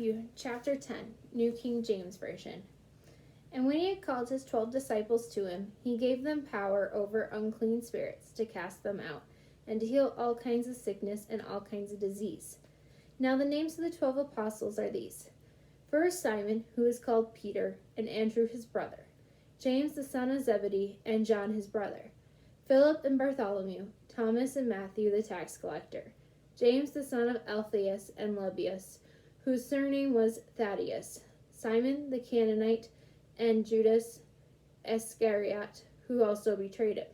Matthew chapter 10, New King James Version. And when he had called his 12 disciples to him, he gave them power over unclean spirits to cast them out, and to heal all kinds of sickness and all kinds of disease. Now the names of the 12 apostles are these: first Simon, who is called Peter, and Andrew his brother, James the son of Zebedee, and John his brother, Philip and Bartholomew, Thomas and Matthew the tax collector, James the son of Alphaeus and Lebbaeus, whose surname was Thaddeus, Simon the Canaanite, and Judas Iscariot, who also betrayed him.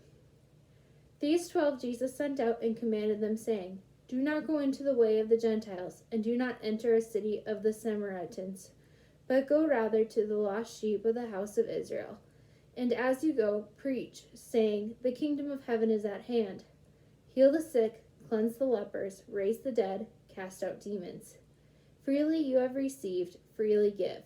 These 12 Jesus sent out and commanded them, saying, Do not go into the way of the Gentiles, and do not enter a city of the Samaritans, but go rather to the lost sheep of the house of Israel. And as you go, preach, saying, The kingdom of heaven is at hand. Heal the sick, cleanse the lepers, raise the dead, cast out demons. Freely you have received, freely give.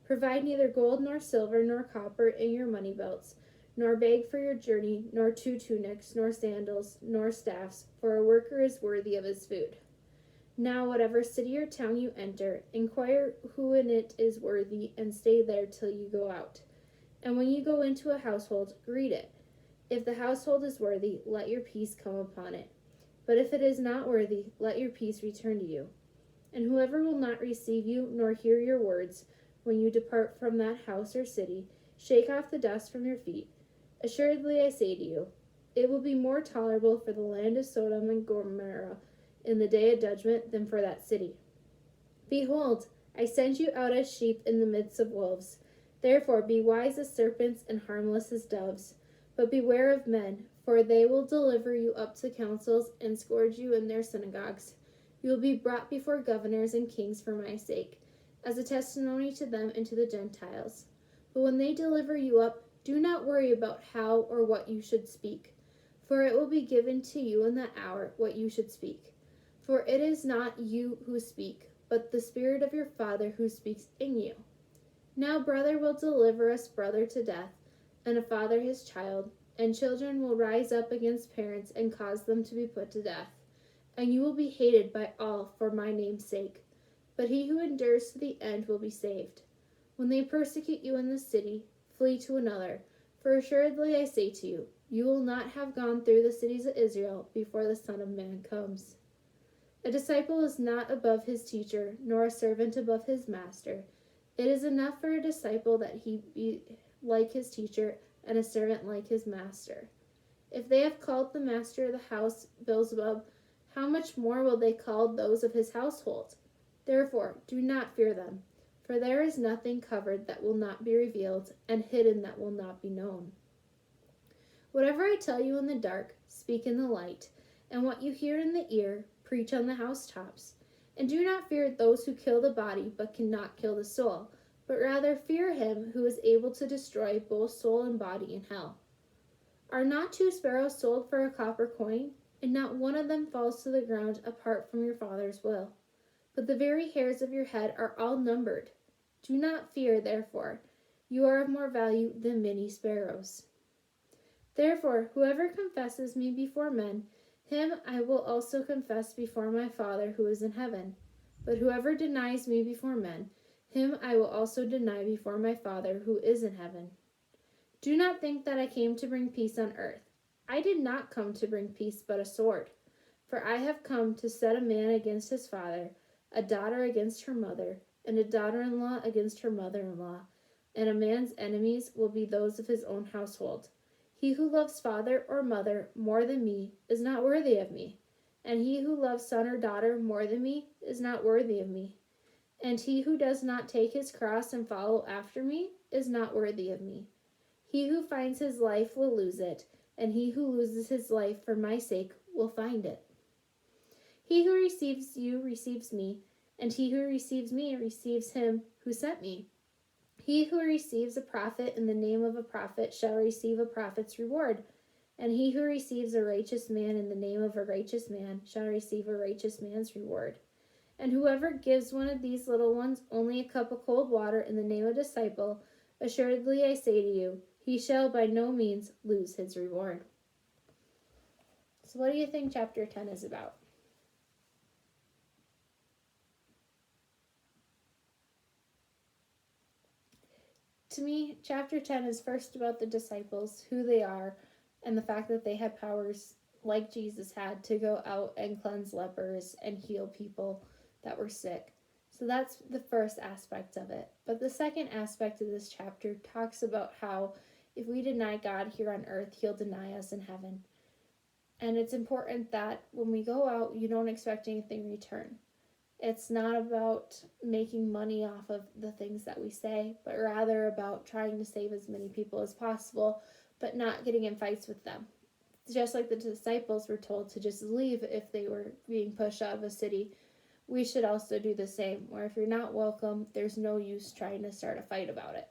Provide neither gold nor silver nor copper in your money belts, nor beg for your journey, nor 2 tunics, nor sandals, nor staffs, for a worker is worthy of his food. Now whatever city or town you enter, inquire who in it is worthy, and stay there till you go out. And when you go into a household, greet it. If the household is worthy, let your peace come upon it. But if it is not worthy, let your peace return to you. And whoever will not receive you, nor hear your words, when you depart from that house or city, shake off the dust from your feet. Assuredly I say to you, it will be more tolerable for the land of Sodom and Gomorrah in the day of judgment than for that city. Behold, I send you out as sheep in the midst of wolves. Therefore be wise as serpents and harmless as doves. But beware of men, for they will deliver you up to councils and scourge you in their synagogues. You will be brought before governors and kings for my sake, as a testimony to them and to the Gentiles. But when they deliver you up, do not worry about how or what you should speak, for it will be given to you in that hour what you should speak. For it is not you who speak, but the Spirit of your Father who speaks in you. Now brother will deliver his brother to death, and a father his child, and children will rise up against parents and cause them to be put to death. And you will be hated by all for my name's sake, but he who endures to the end will be saved. When they persecute you in the city, flee to another, for assuredly I say to you, you will not have gone through the cities of Israel before the Son of Man comes. A disciple is not above his teacher, nor a servant above his master. It is enough for a disciple that he be like his teacher, and a servant like his master. If they have called the master of the house Beelzebub, how much more will they call those of his household? Therefore, do not fear them, for there is nothing covered that will not be revealed, and hidden that will not be known. Whatever I tell you in the dark, speak in the light, and what you hear in the ear, preach on the housetops. And do not fear those who kill the body, but cannot kill the soul, but rather fear him who is able to destroy both soul and body in hell. Are not 2 sparrows sold for a copper coin? And not one of them falls to the ground apart from your Father's will. But the very hairs of your head are all numbered. Do not fear, therefore. You are of more value than many sparrows. Therefore, whoever confesses me before men, him I will also confess before my Father who is in heaven. But whoever denies me before men, him I will also deny before my Father who is in heaven. Do not think that I came to bring peace on earth. I did not come to bring peace, but a sword. For I have come to set a man against his father, a daughter against her mother, and a daughter-in-law against her mother-in-law, and a man's enemies will be those of his own household. He who loves father or mother more than me is not worthy of me, and he who loves son or daughter more than me is not worthy of me. And he who does not take his cross and follow after me is not worthy of me. He who finds his life will lose it, and he who loses his life for my sake will find it. He who receives you receives me, and he who receives me receives him who sent me. He who receives a prophet in the name of a prophet shall receive a prophet's reward, and he who receives a righteous man in the name of a righteous man shall receive a righteous man's reward. And whoever gives one of these little ones only a cup of cold water in the name of a disciple, assuredly I say to you, he shall by no means lose his reward. So what do you think chapter 10 is about? To me, chapter 10 is first about the disciples, who they are, and the fact that they had powers like Jesus had to go out and cleanse lepers and heal people that were sick. So that's the first aspect of it. But the second aspect of this chapter talks about how if we deny God here on earth, he'll deny us in heaven. And it's important that when we go out, you don't expect anything in return. It's not about making money off of the things that we say, but rather about trying to save as many people as possible, but not getting in fights with them. Just like the disciples were told to just leave if they were being pushed out of a city, we should also do the same, where if you're not welcome, there's no use trying to start a fight about it.